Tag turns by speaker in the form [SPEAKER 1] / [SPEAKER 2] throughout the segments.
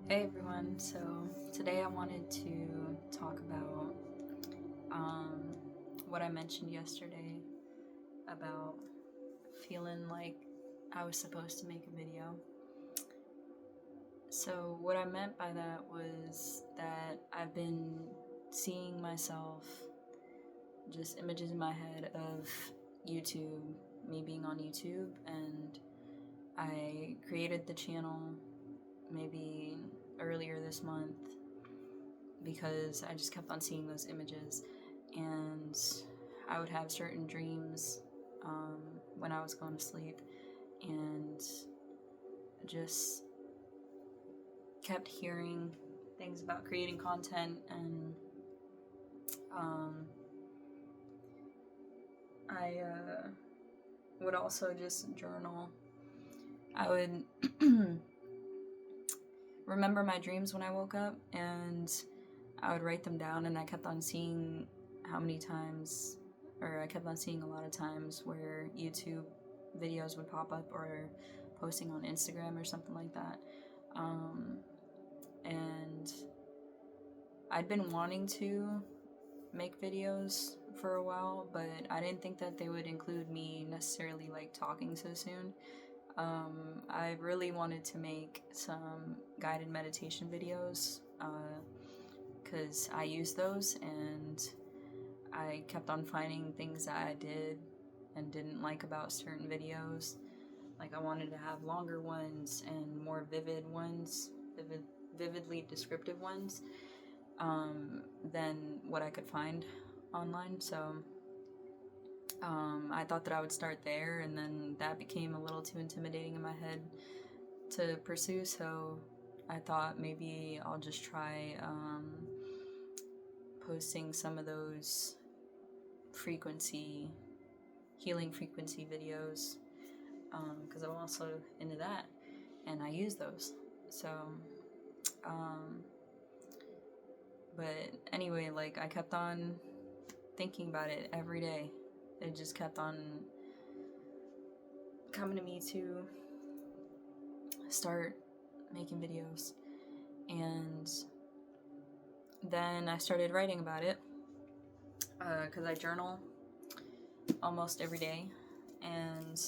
[SPEAKER 1] Hey everyone, so today I wanted to talk about what I mentioned yesterday about feeling like I was supposed to make a video. So, what I meant by that was that I've been seeing myself, just images in my head of YouTube, me being on YouTube, and I created the channel maybe earlier this month because I just kept on seeing those images, and I would have certain dreams when I was going to sleep, and just kept hearing things about creating content, and I would also just journal. I would remember my dreams when I woke up, and I would write them down, and I kept on seeing how many times, or I kept on seeing a lot of times where YouTube videos would pop up or posting on Instagram or something like that. And I'd been wanting to make videos for a while, but I didn't think that they would include me necessarily like talking so soon. I really wanted to make some guided meditation videos because I use those, and I kept on finding things that I did and didn't like about certain videos. Like I wanted to have longer ones and more vivid ones, vividly descriptive ones, than what I could find online. So I thought that I would start there, and then that became a little too intimidating in my head to pursue. So I thought maybe I'll just try posting some of those healing frequency videos, because I'm also into that and I use those. So, um, but anyway, like I kept on thinking about it every day. It just kept on coming to me to start making videos. And then I started writing about it because I journal almost every day. And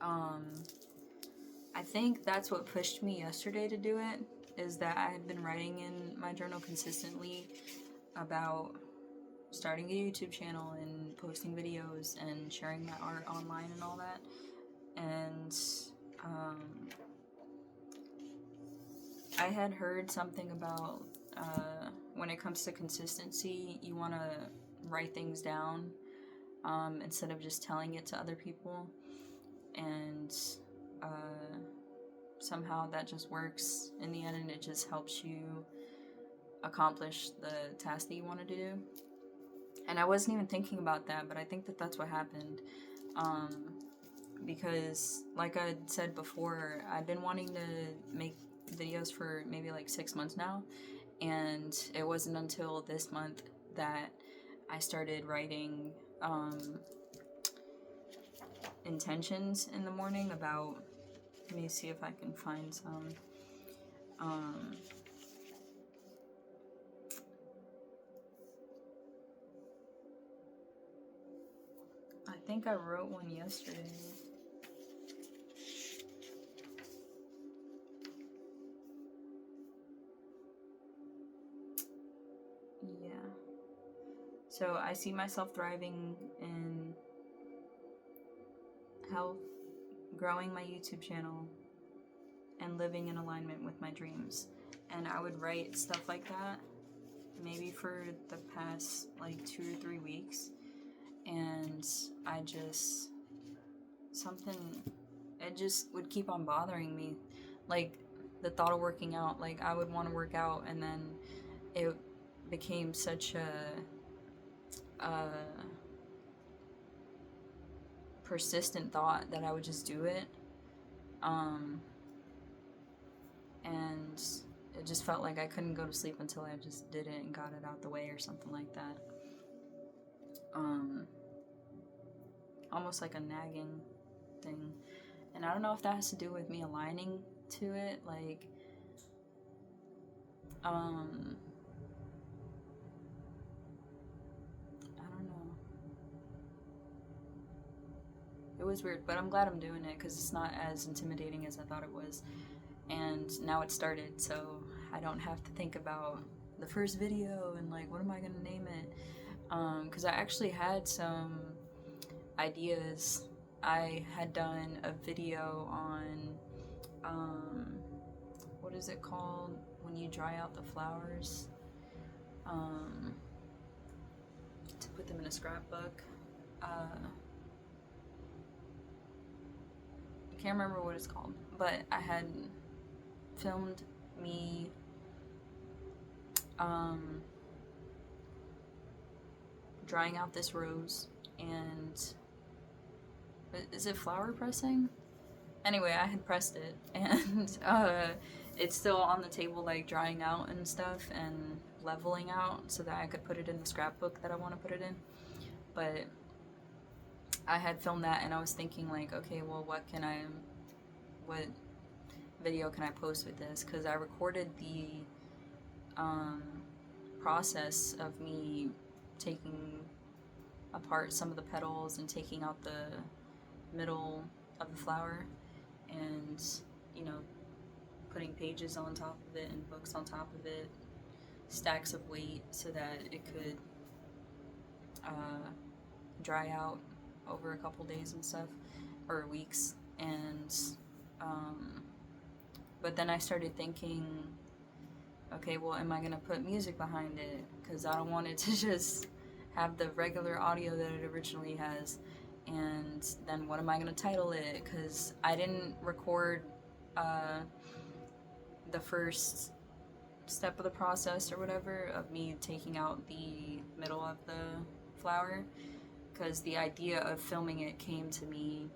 [SPEAKER 1] I think that's what pushed me yesterday to do it, is that I had been writing in my journal consistently about starting a YouTube channel and posting videos and sharing my art online and all that. And I had heard something about when it comes to consistency, you want to write things down instead of just telling it to other people. And somehow that just works in the end, and it just helps you accomplish the task that you wanted to do. And I wasn't even thinking about that, but I think that that's what happened. Because, like I said before, I've been wanting to make videos for maybe like 6 months now, and it wasn't until this month that I started writing intentions in the morning about. Let me see if I can find some. I think I wrote one yesterday. Yeah. So I see myself thriving in health, growing my YouTube channel, and living in alignment with my dreams. And I would write stuff like that maybe for the past like 2 or 3 weeks. And I just, something, it just would keep on bothering me. Like the thought of working out, like I would want to work out, and then it became such a persistent thought that I would just do it. And it just felt like I couldn't go to sleep until I just did it and got it out the way or something like that. Almost like a nagging thing. And I don't know if that has to do with me aligning to it. Like, Um, I don't know. It was weird, but I'm glad I'm doing it because it's not as intimidating as I thought it was. And now it started, so I don't have to think about the first video and like, what am I gonna name it? Because I actually had some ideas. I had done a video on, what is it called when you dry out the flowers? To put them in a scrapbook. I can't remember what it's called, but I had filmed me drying out this rose, and is it flower pressing? Anyway, I had pressed it, and it's still on the table, like drying out and stuff and leveling out so that I could put it in the scrapbook that I want to put it in. But I had filmed that, and I was thinking like, okay, well, what video can I post with this? Because I recorded the process of me taking apart some of the petals and taking out the middle of the flower, and putting pages on top of it and books on top of it, stacks of weight, so that it could dry out over a couple days and stuff, or weeks. And but then I started thinking, okay, well, am I gonna put music behind it? Because I don't want it to just have the regular audio that it originally has. And then what am I gonna title it? Because I didn't record the first step of the process or whatever of me taking out the middle of the flower, because the idea of filming it came to me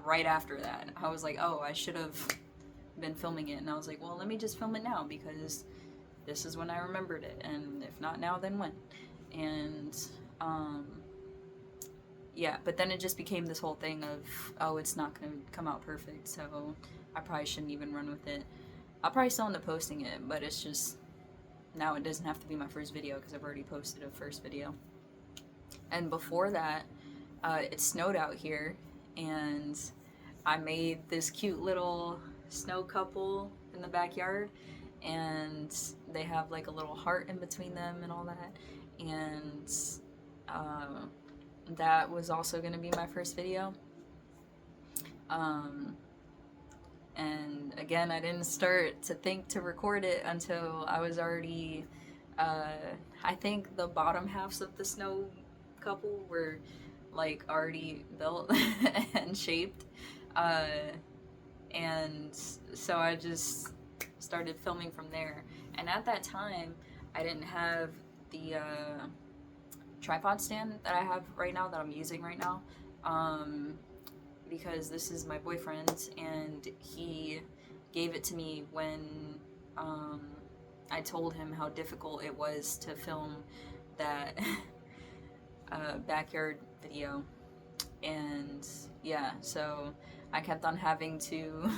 [SPEAKER 1] right after that. I was like, oh, I should have been filming it, and I was like, well, let me just film it now because this is when I remembered it, and if not now, then when? And yeah, but then it just became this whole thing of, oh, it's not gonna come out perfect, so I probably shouldn't even run with it. I'll probably still end up posting it, but it's just, now it doesn't have to be my first video because I've already posted a first video. And before that, it snowed out here, and I made this cute little snow couple in the backyard, and they have like a little heart in between them and all that. And that was also going to be my first video. And again, I didn't start to think to record it until I was already, I think the bottom halves of the snow couple were like already built and shaped. And so I just started filming from there. And at that time, I didn't have the tripod stand that I have right now, that I'm using right now, because this is my boyfriend's, and he gave it to me when I told him how difficult it was to film that backyard video. And yeah, so I kept on having to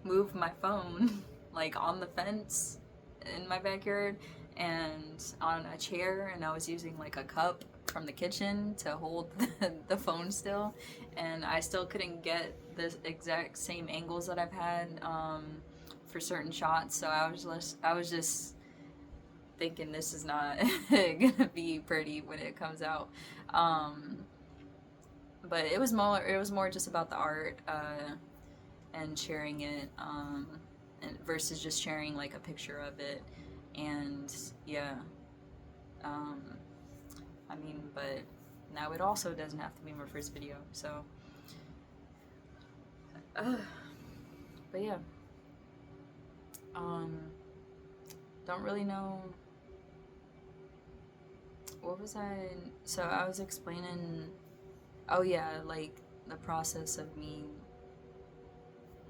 [SPEAKER 1] move my phone like on the fence in my backyard and on a chair, and I was using like a cup from the kitchen to hold the phone still, and I still couldn't get the exact same angles that I've had for certain shots. So I was just thinking, this is not gonna be pretty when it comes out. But it was more just about the art and sharing it, and versus just sharing like a picture of it. And yeah, I mean, but now it also doesn't have to be my first video, so but yeah, don't really know, what was so I was explaining, oh yeah, like the process of me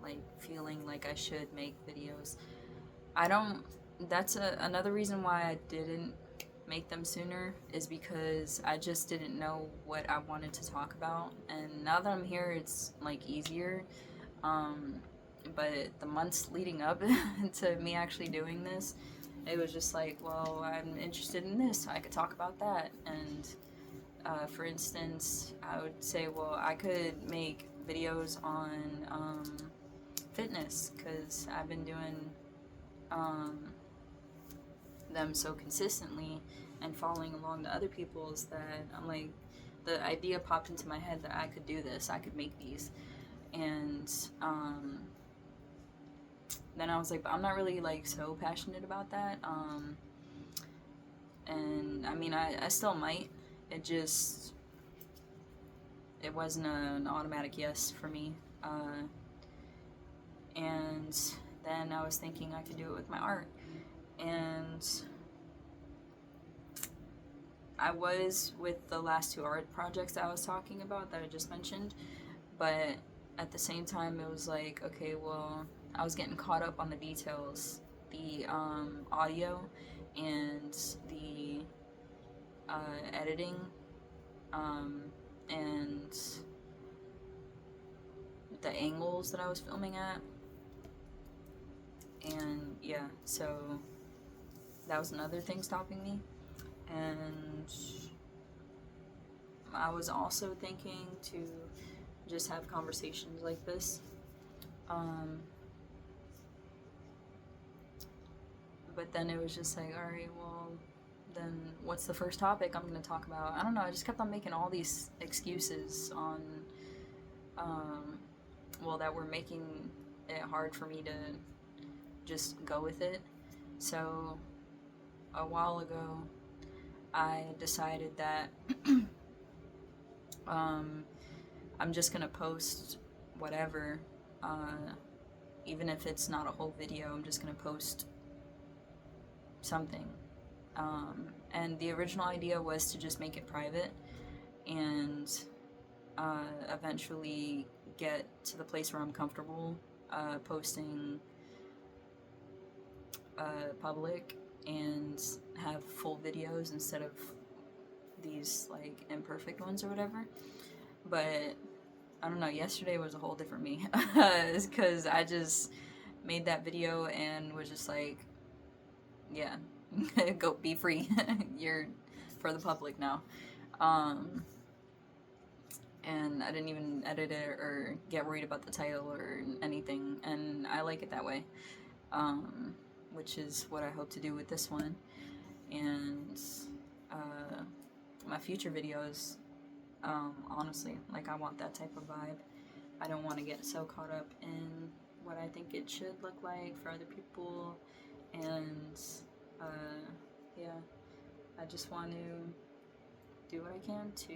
[SPEAKER 1] like feeling like I should make videos. That's another reason why I didn't make them sooner, is because I just didn't know what I wanted to talk about. And now that I'm here, it's like easier. But the months leading up to me actually doing this, it was just like, well, I'm interested in this, so I could talk about that. And for instance, I would say, well, I could make videos on fitness, because I've been doing them so consistently and following along to other people's, that I'm like, the idea popped into my head that I could do this, I could make these. And then I was like, but I'm not really like so passionate about that. And I mean, I still might. It wasn't an automatic yes for me. And then I was thinking I could do it with my art. And I was with the last 2 art projects that I was talking about that I just mentioned, but at the same time, it was like, okay, well, I was getting caught up on the details, the audio and the editing, and the angles that I was filming at. And yeah, so that was another thing stopping me. And I was also thinking to just have conversations like this. But then it was just like, all right, well, then what's the first topic I'm going to talk about? I don't know. I just kept on making all these excuses on, well, that were making it hard for me to just go with it. So a while ago, I decided that I'm just going to post whatever, even if it's not a whole video. I'm just going to post something. And the original idea was to just make it private and eventually get to the place where I'm comfortable posting public and have full videos instead of these like imperfect ones or whatever. But I don't know, yesterday was a whole different me, because I just made that video and was just like, yeah, go be free. You're for the public now. And I didn't even edit it or get worried about the title or anything, and I like it that way, which is what I hope to do with this one. And my future videos, honestly, like, I want that type of vibe. I don't want to get so caught up in what I think it should look like for other people. And yeah, I just want to do what I can to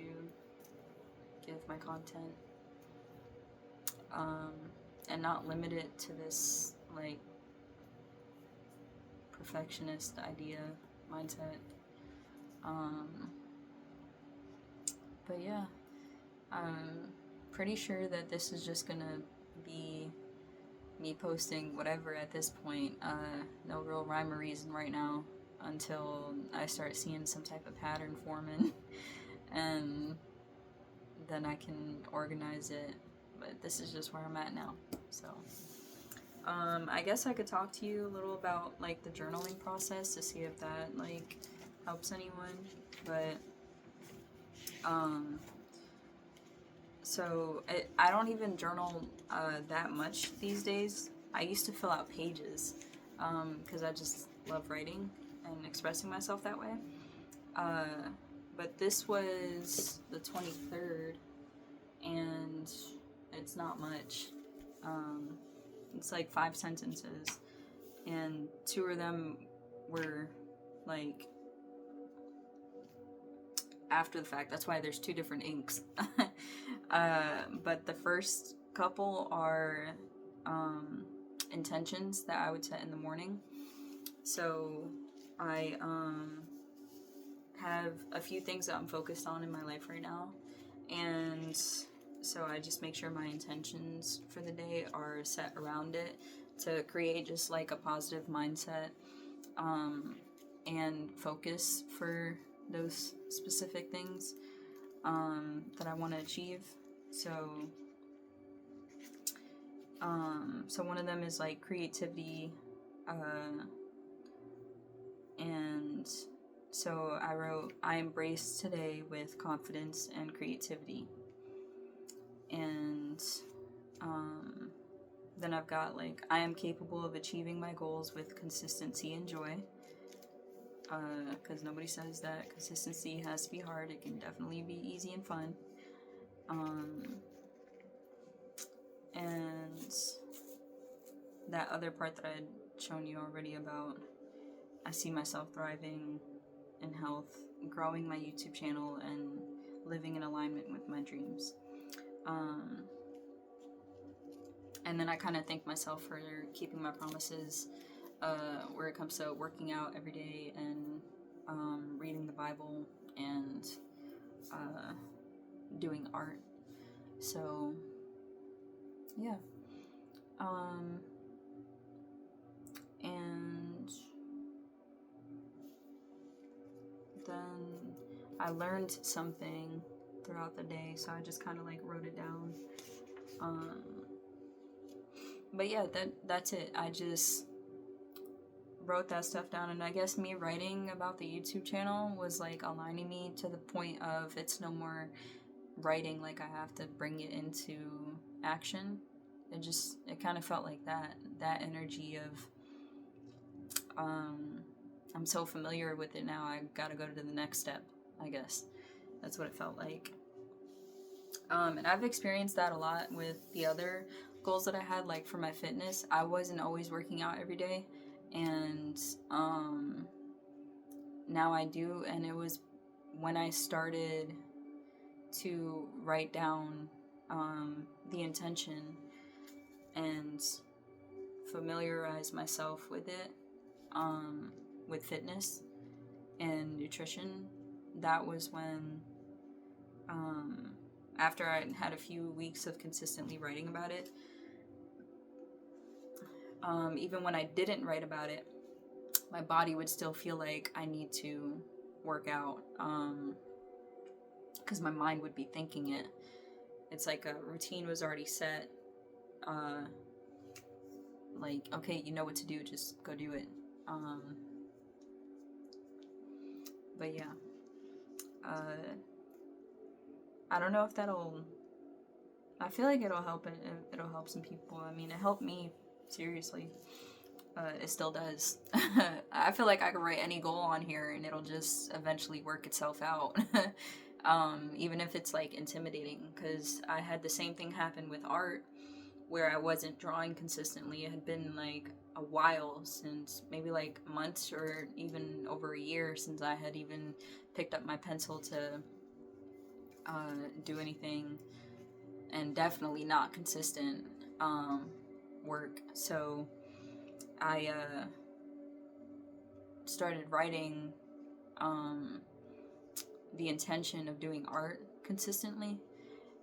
[SPEAKER 1] give my content, and not limit it to this like perfectionist idea mindset. But yeah, I'm pretty sure that this is just gonna be me posting whatever at this point. No real rhyme or reason right now until I start seeing some type of pattern forming, and then I can organize it. But this is just where I'm at now. So I guess I could talk to you a little about like the journaling process to see if that like helps anyone. But so I don't even journal that much these days. I used to fill out pages because I just love writing and expressing myself that way. But this was the 23rd, and it's not much. It's like 5 sentences, and 2 of them were like after the fact. That's why there's 2 different inks. But the first couple are intentions that I would set in the morning. So I have a few things that I'm focused on in my life right now, and so I just make sure my intentions for the day are set around it to create just like a positive mindset and focus for those specific things that I want to achieve. So So one of them is like creativity, and so I wrote, I embrace today with confidence and creativity. And then I've got like, I am capable of achieving my goals with consistency and joy. Because nobody says that consistency has to be hard. It can definitely be easy and fun. And that other part that I had shown you already about, I see myself thriving in health, growing my YouTube channel, and living in alignment with my dreams. And then I kind of thank myself for keeping my promises where it comes to working out every day and reading the Bible and doing art. So, yeah. And then I learned something throughout the day, so I just kind of like wrote it down. But yeah, that's it. I just wrote that stuff down, and I guess me writing about the YouTube channel was like aligning me to the point of it's no more writing, like I have to bring it into action. It kind of felt like that energy of I'm so familiar with it now, I gotta go to the next step, I guess. That's what it felt like. And I've experienced that a lot with the other goals that I had, like for my fitness. I wasn't always working out every day, and now I do, and it was when I started to write down the intention and familiarize myself with it, with fitness and nutrition. That was when, after I had a few weeks of consistently writing about it, even when I didn't write about it, my body would still feel like I need to work out, because my mind would be thinking it. It's like a routine was already set. Like, okay, you know what to do, just go do it. But yeah, I don't know if I feel like it'll help some people. I mean, it helped me, seriously. It still does. I feel like I could write any goal on here and it'll just eventually work itself out. Even if it's like intimidating, because I had the same thing happen with art where I wasn't drawing consistently. It had been like a while, since maybe like months or even over a year since I had even picked up my pencil to do anything, and definitely not consistent work. So I started writing the intention of doing art consistently,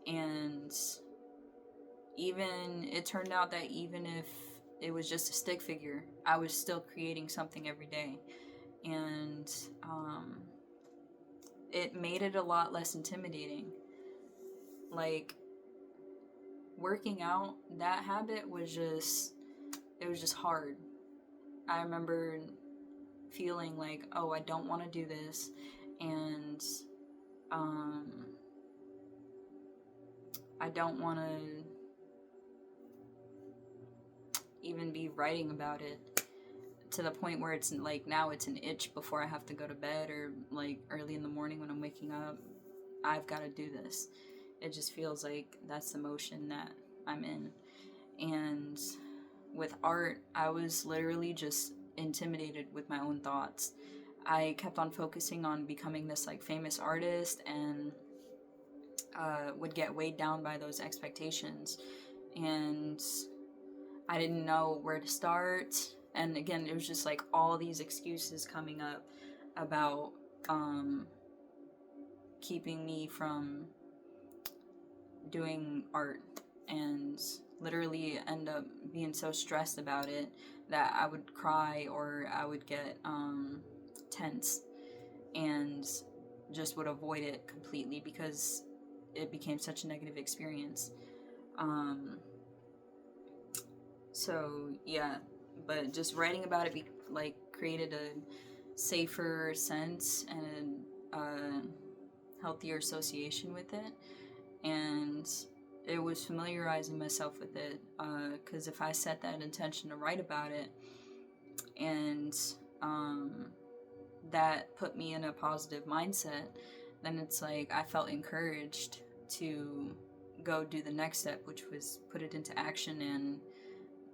[SPEAKER 1] and even it turned out that even if it was just a stick figure, I was still creating something every day, and it made it a lot less intimidating. Like, working out, that habit was just hard. I remember feeling like, oh, I don't want to do this, and I don't want to even be writing about it, to the point where it's like now it's an itch before I have to go to bed, or like early in the morning when I'm waking up. I've got to do this. It just feels like that's the motion that I'm in. And with art, I was literally just intimidated with my own thoughts. I kept on focusing on becoming this like famous artist, and would get weighed down by those expectations, and I didn't know where to start. And again, it was just like all these excuses coming up about keeping me from doing art, and literally end up being so stressed about it that I would cry, or I would get tense, and just would avoid it completely because it became such a negative experience. So yeah, but just writing about it like created a safer sense and a healthier association with it, and it was familiarizing myself with it, because if I set that intention to write about it, and um, that put me in a positive mindset, then it's like I felt encouraged to go do the next step, which was put it into action and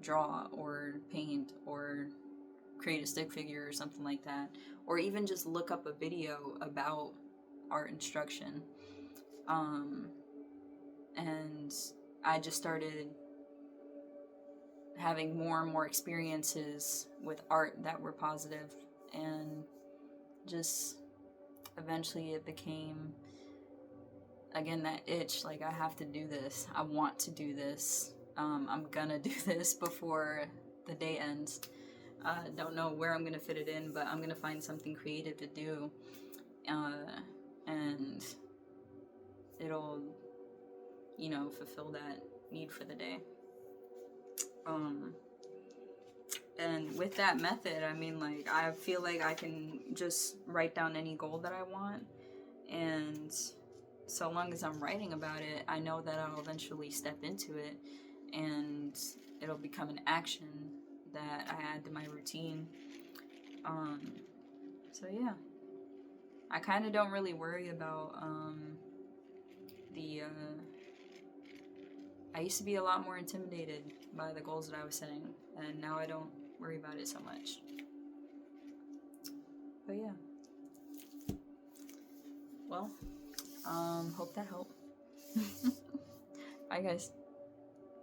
[SPEAKER 1] draw or paint or create a stick figure or something like that, or even just look up a video about art instruction. And I just started having more and more experiences with art that were positive, and just eventually it became, again, that itch, like I have to do this, I want to do this, I'm gonna do this before the day ends. Don't know where I'm gonna fit it in, but I'm gonna find something creative to do, and it'll, fulfill that need for the day. And with that method, I mean, like, I feel like I can just write down any goal that I want, and so long as I'm writing about it, I know that I'll eventually step into it, and it'll become an action that I add to my routine. So yeah, I kind of don't really worry about the. I used to be a lot more intimidated by the goals that I was setting, and now I don't worry about it so much. But yeah. Well, hope that helped. Bye, guys.